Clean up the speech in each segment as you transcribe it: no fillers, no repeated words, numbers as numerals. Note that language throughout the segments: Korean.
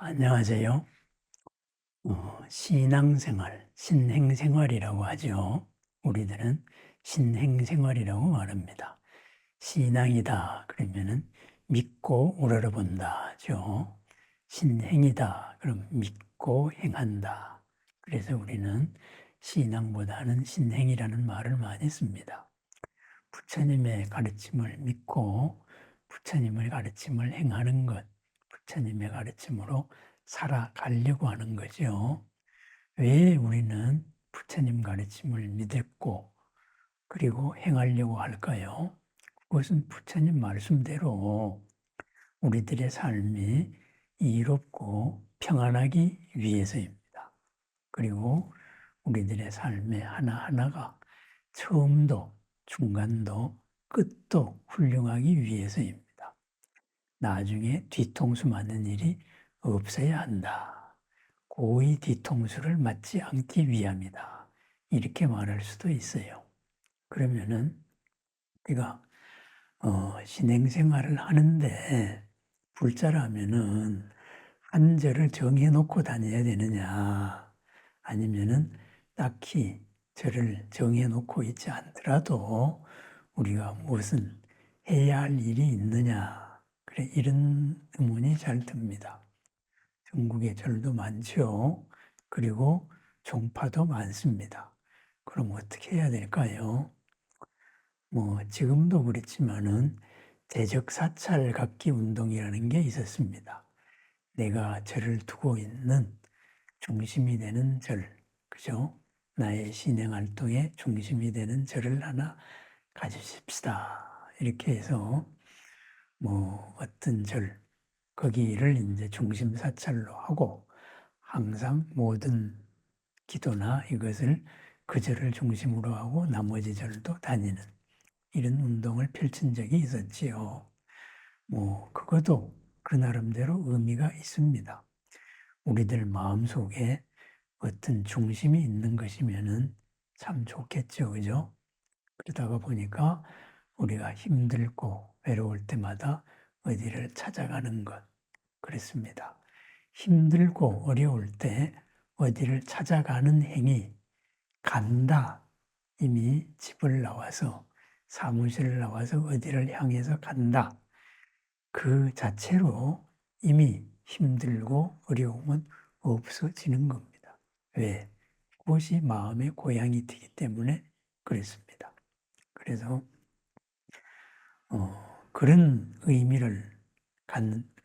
안녕하세요. 신앙생활, 신행생활이라고 하죠. 우리들은 신행생활이라고 말합니다. 신앙이다 그러면은 믿고 우러러본다죠. 신행이다 그럼 믿고 행한다. 그래서 우리는 신앙보다는 신행이라는 말을 많이 씁니다. 부처님의 가르침을 믿고 부처님의 가르침을 행하는 것, 부처님의 가르침으로 살아가려고 하는 거죠. 왜 우리는 부처님 가르침을 믿었고 그리고 행하려고 할까요? 그것은 부처님 말씀대로 우리들의 삶이 이롭고 평안하기 위해서입니다. 그리고 우리들의 삶의 하나하나가 처음도 중간도 끝도 훌륭하기 위해서입니다. 나중에 뒤통수 맞는 일이 없어야 한다. 고의 뒤통수를 맞지 않기 위함이다. 이렇게 말할 수도 있어요. 그러면은 우리가 신행생활을 하는데 불자라면은 한 절을 정해놓고 다녀야 되느냐, 아니면은 딱히 절을 정해놓고 있지 않더라도 우리가 무엇은 해야 할 일이 있느냐, 그래 이런 의문이 잘 듭니다. 전국에 절도 많죠. 그리고 종파도 많습니다. 그럼 어떻게 해야 될까요? 지금도 그렇지만은 대적사찰 갖기 운동이라는 게 있었습니다. 내가 절을 두고 있는 중심이 되는 절, 그죠? 나의 신행 활동의 중심이 되는 절을 하나 가지십시다. 이렇게 해서 어떤 절, 거기를 이제 중심 사찰로 하고 항상 모든 기도나 이것을 그 절을 중심으로 하고 나머지 절도 다니는 이런 운동을 펼친 적이 있었지요. 그것도 그 나름대로 의미가 있습니다. 우리들 마음속에 어떤 중심이 있는 것이면은 참 좋겠죠. 그죠? 그러다가 보니까 우리가 힘들고 외로울 때마다 어디를 찾아가는 것. 그렇습니다. 힘들고 어려울 때 어디를 찾아가는 행위, 간다. 이미 집을 나와서 사무실을 나와서 어디를 향해서 간다. 그 자체로 이미 힘들고 어려움은 없어지는 겁니다. 왜? 그것이 마음의 고향이 되기 때문에 그렇습니다. 그래서 그런 의미를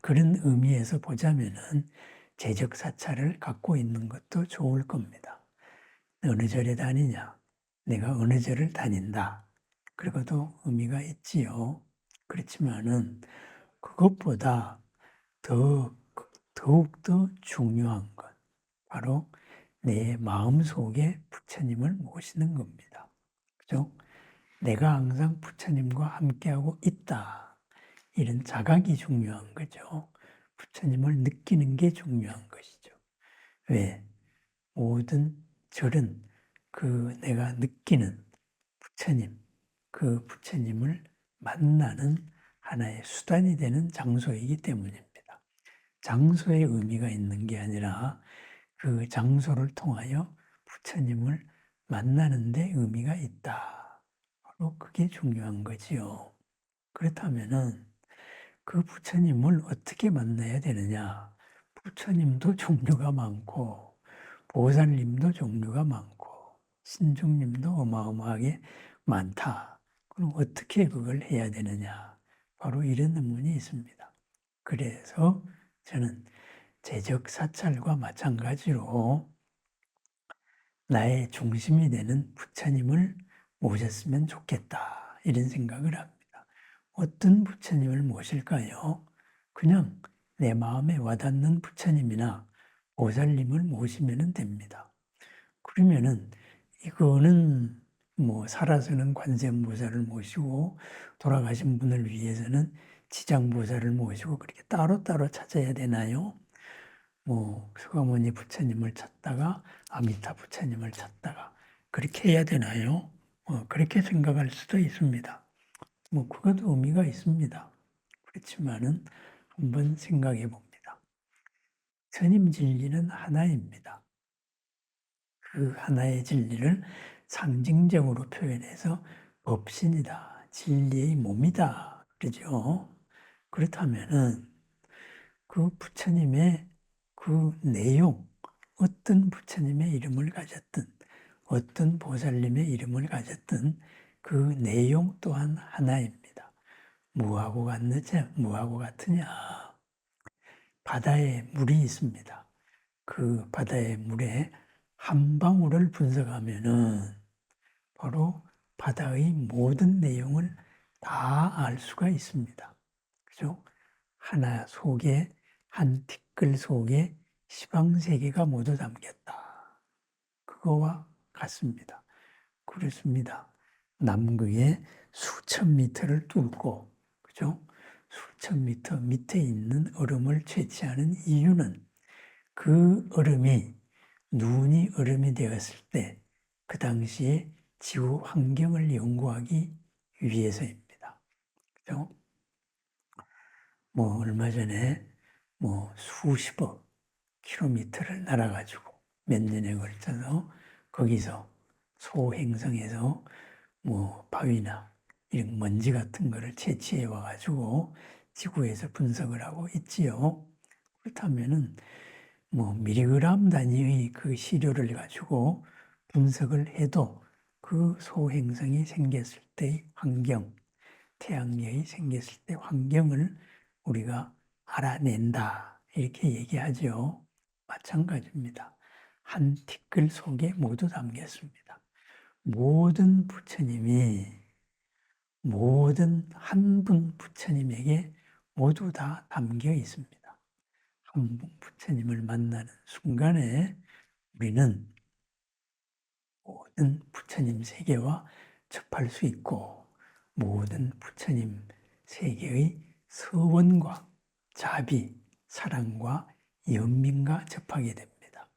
그런 의미에서 보자면은 재적 사찰을 갖고 있는 것도 좋을 겁니다. 어느 절에 다니냐? 내가 어느 절을 다닌다. 그리고도 의미가 있지요. 그렇지만은 그것보다 더욱더 중요한 것, 바로 내 마음속에 부처님을 모시는 겁니다. 그죠? 내가 항상 부처님과 함께하고 있다. 이런 자각이 중요한 거죠. 부처님을 느끼는 게 중요한 것이죠. 왜? 모든 절은 그 내가 느끼는 부처님, 그 부처님을 만나는 하나의 수단이 되는 장소이기 때문입니다. 장소에 의미가 있는 게 아니라 그 장소를 통하여 부처님을 만나는 데 의미가 있다. 바로 그게 중요한 거지요. 그렇다면은 그 부처님을 어떻게 만나야 되느냐? 부처님도 종류가 많고 보살님도 종류가 많고 신중님도 어마어마하게 많다. 그럼 어떻게 그걸 해야 되느냐? 바로 이런 의문이 있습니다. 그래서 저는 재적 사찰과 마찬가지로 나의 중심이 되는 부처님을 모셨으면 좋겠다. 이런 생각을 합니다. 어떤 부처님을 모실까요? 그냥 내 마음에 와닿는 부처님이나 보살님을 모시면 됩니다. 그러면은 이거는 살아서는 관세음보살을 모시고 돌아가신 분을 위해서는 지장보살을 모시고 그렇게 따로따로 찾아야 되나요? 수가모니 부처님을 찾다가 아미타 부처님을 찾다가 그렇게 해야 되나요? 그렇게 생각할 수도 있습니다. 그것도 의미가 있습니다. 그렇지만은 한번 생각해 봅니다. 부처님 진리는 하나입니다. 그 하나의 진리를 상징적으로 표현해서 법신이다, 진리의 몸이다, 그러죠. 그렇다면은 그 부처님의 그 내용, 어떤 부처님의 이름을 가졌든, 어떤 보살님의 이름을 가졌든 그 내용 또한 하나입니다. 무하고 같으냐? 바다에 물이 있습니다. 그 바다의 물에 한 방울을 분석하면은 바로 바다의 모든 내용을 다 알 수가 있습니다. 그죠? 하나 속에, 한 티끌 속에 시방세계가 모두 담겼다. 그거와 같습니다. 그렇습니다. 남극에 수천 미터를 뚫고, 그죠? 수천 미터 밑에 있는 얼음을 채취하는 이유는 그 얼음이, 눈이 얼음이 되었을 때, 그 당시에 지구 환경을 연구하기 위해서입니다. 그죠? 얼마 전에 수십억 킬로미터를 날아가지고 몇 년에 걸쳐서 거기서 소행성에서 바위나 이런 먼지 같은 거를 채취해 와가지고 지구에서 분석을 하고 있지요. 그렇다면은 미리그램 단위의 그 시료를 가지고 분석을 해도 그 소행성이 생겼을 때의 환경, 태양력이 생겼을 때 환경을 우리가 알아낸다. 이렇게 얘기하죠. 마찬가지입니다. 한 티끌 속에 모두 담겼습니다. 모든 부처님이 모든 한 분 부처님에게 모두 다 담겨 있습니다. 한 분 부처님을 만나는 순간에 우리는 모든 부처님 세계와 접할 수 있고 모든 부처님 세계의 서원과 자비, 사랑과 연민과 접하게 됩니다.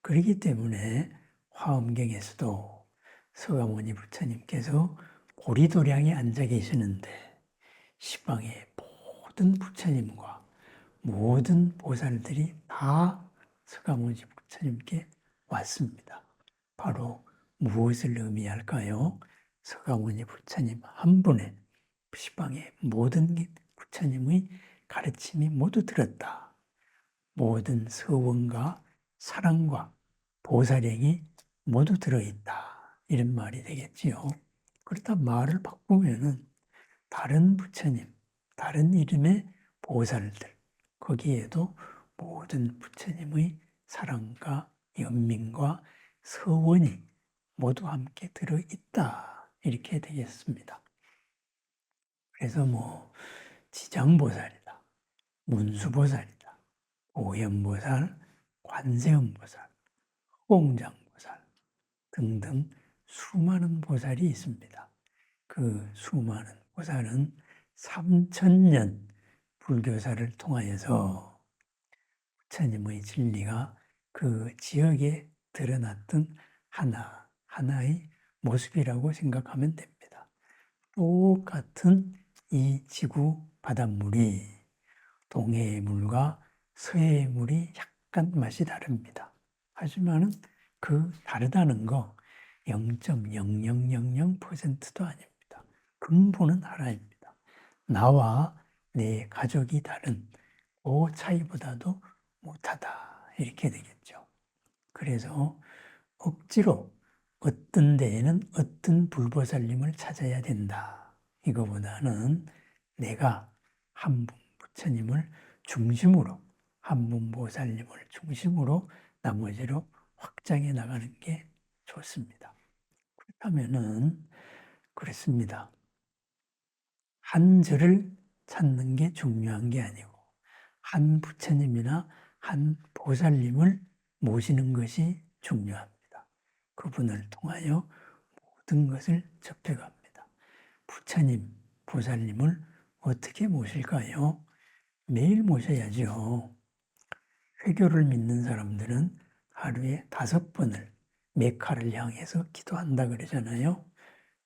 그렇기 때문에 화엄경에서도 서가모니 부처님께서 보리도량에 앉아 계시는데 시방의 모든 부처님과 모든 보살들이 다 서가모니 부처님께 왔습니다. 바로 무엇을 의미할까요? 서가모니 부처님 한 분의 시방의 모든 부처님의 가르침이 모두 들었다. 모든 서원과 사랑과 보살행이 모두 들어있다. 이런 말이 되겠지요. 그렇다 말을 바꾸면은 다른 부처님, 다른 이름의 보살들, 거기에도 모든 부처님의 사랑과 연민과 서원이 모두 함께 들어있다. 이렇게 되겠습니다. 그래서 지장보살이다, 문수보살이다, 오현보살, 관세음보살, 허공장보살 등등 수많은 보살이 있습니다. 그 수많은 보살은 3000년 불교사를 통하여서 부처님의 진리가 그 지역에 드러났던 하나의 모습이라고 생각하면 됩니다. 똑같은 이 지구 바닷물이 동해의 물과 서해의 물이 약간 맛이 다릅니다. 하지만은 그 다르다는 거 0.0000%도 아닙니다. 근본은 하나입니다. 나와 내 가족이 다른 그 차이보다도 못하다. 이렇게 되겠죠. 그래서 억지로 어떤 데에는 어떤 불보살님을 찾아야 된다. 이거보다는 내가 한 분 부처님을 중심으로, 한 분 보살님을 중심으로 나머지로 확장해 나가는 게 좋습니다. 그렇다면은 그렇습니다. 한 절을 찾는 게 중요한 게 아니고 한 부처님이나 한 보살님을 모시는 것이 중요합니다. 그분을 통하여 모든 것을 접해갑니다. 부처님, 보살님을 어떻게 모실까요? 매일 모셔야죠. 회교를 믿는 사람들은 하루에 5번을 메카를 향해서 기도한다 그러잖아요.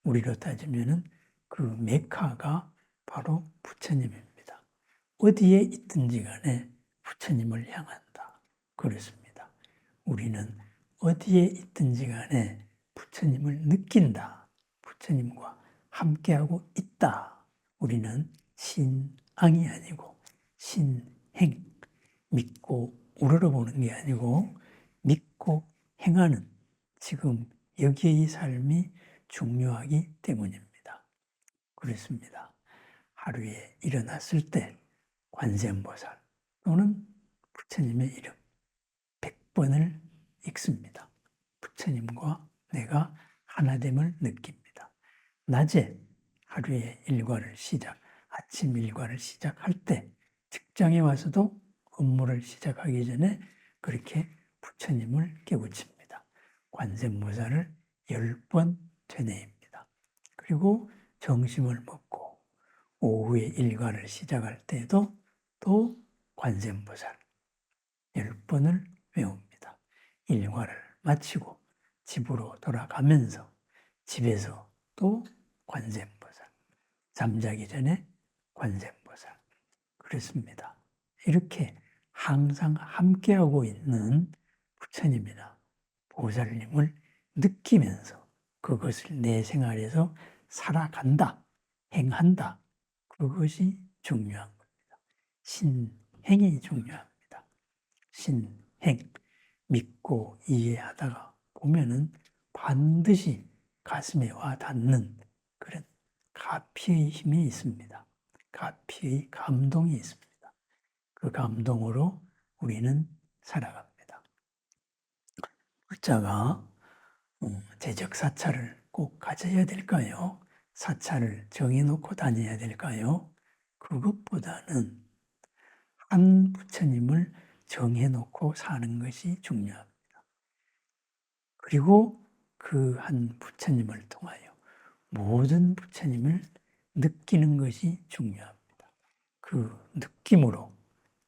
우리로 따지면은 그 메카가 바로 부처님입니다. 어디에 있든지 간에 부처님을 향한다. 그렇습니다. 우리는 어디에 있든지 간에 부처님을 느낀다. 부처님과 함께하고 있다. 우리는 신앙이 아니고 신행, 믿고 우러러보는 게 아니고 믿고 행하는 지금 여기의 삶이 중요하기 때문입니다. 그렇습니다. 하루에 일어났을 때 관세음보살 또는 부처님의 이름 100번을 읽습니다. 부처님과 내가 하나됨을 느낍니다. 낮에 하루의 일과를 아침 일과를 시작할 때 직장에 와서도 업무를 시작하기 전에 그렇게 부처님을 깨우칩니다. 관세음보살을 10번 되뇌입니다. 그리고 점심을 먹고 오후에 일과를 시작할 때도 또 관세음보살 10번을 외웁니다. 일과를 마치고 집으로 돌아가면서 집에서 또 관세음보살, 잠자기 전에 관세음보살. 그렇습니다. 이렇게 항상 함께하고 있는 부처님이나 보살님을 느끼면서 그것을 내 생활에서 살아간다, 행한다. 그것이 중요한 겁니다. 신행이 중요합니다. 신행, 믿고 이해하다가 보면은 반드시 가슴에 와 닿는 그런 가피의 힘이 있습니다. 가피의 감동이 있습니다. 그 감동으로 우리는 살아갑니다. 불자가 재적 사찰을 꼭 가져야 될까요? 사찰을 정해놓고 다녀야 될까요? 그것보다는 한 부처님을 정해놓고 사는 것이 중요합니다. 그리고 그 한 부처님을 통하여 모든 부처님을 느끼는 것이 중요합니다. 그 느낌으로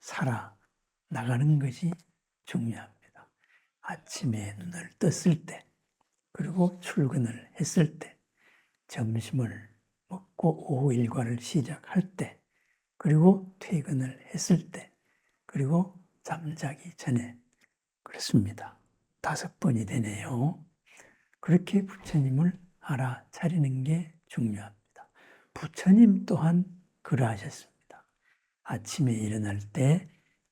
살아나가는 것이 중요합니다. 아침에 눈을 떴을 때, 그리고 출근을 했을 때, 점심을 먹고 오후 일과를 시작할 때, 그리고 퇴근을 했을 때, 그리고 잠자기 전에. 그렇습니다. 5번이 되네요. 그렇게 부처님을 알아차리는 게 중요합니다. 부처님 또한 그러하셨습니다. 아침에 일어날 때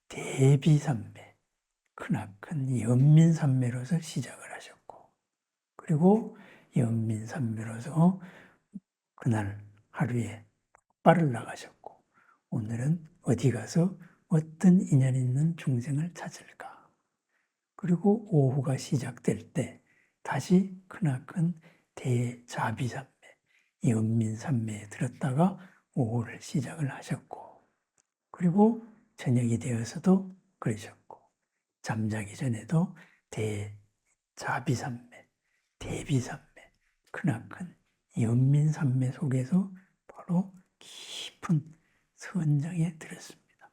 대비삼매, 크나큰 연민삼매로서 시작을 하셨고, 그리고 연민삼매로서 그날 하루에 빨을 나가셨고, 오늘은 어디 가서 어떤 인연 있는 중생을 찾을까? 그리고 오후가 시작될 때 다시 크나큰 대자비삼매, 연민삼매에 들었다가 오후를 시작을 하셨고, 그리고 저녁이 되어서도 그러셨고, 잠자기 전에도 대자비삼매, 대비삼매, 크나큰 연민삼매 속에서 바로 깊은 선정에 들었습니다.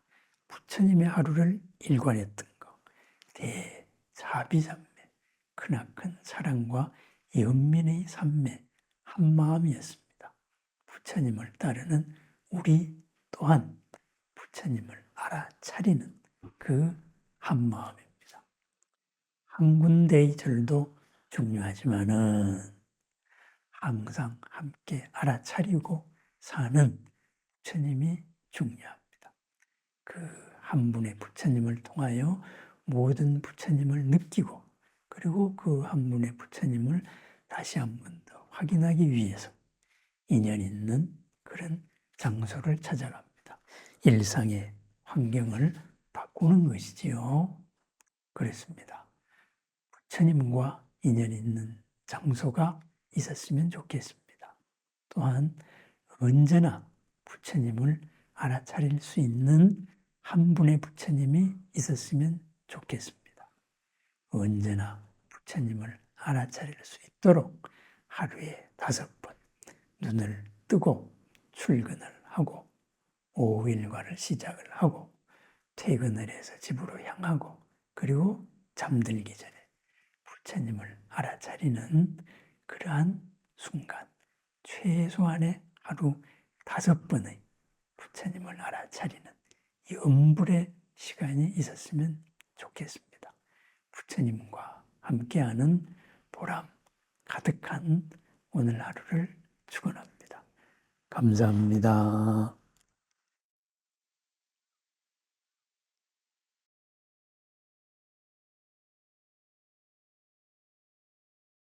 부처님의 하루를 일관했던 것, 대자비삼매, 크나큰 사랑과 연민의 삼매, 한 마음이었습니다. 부처님을 따르는 우리 또한 부처님을 알아차리는 그 한 마음입니다. 한 군데의 절도 중요하지만은 항상 함께 알아차리고 사는 부처님이 중요합니다. 그 한 분의 부처님을 통하여 모든 부처님을 느끼고, 그리고 그 한 분의 부처님을 다시 한 번 더 확인하기 위해서 인연 있는 그런 장소를 찾아갑니다. 일상의 환경을 바꾸는 것이지요. 그렇습니다. 부처님과 인연 있는 장소가 있었으면 좋겠습니다. 또한 언제나 부처님을 알아차릴 수 있는 한 분의 부처님이 있었으면 좋겠습니다. 언제나 부처님을 알아차릴 수 있도록 하루에 5번 눈을 뜨고 출근을 하고 오후 일과를 시작을 하고 퇴근을 해서 집으로 향하고, 그리고 잠들기 전에 부처님을 알아차리는 그러한 순간, 최소한의 하루 5번의 부처님을 알아차리는 이 엄불의 시간이 있었으면 좋겠습니다. 부처님과 함께하는 보람 가득한 오늘 하루를 축원합니다. 감사합니다.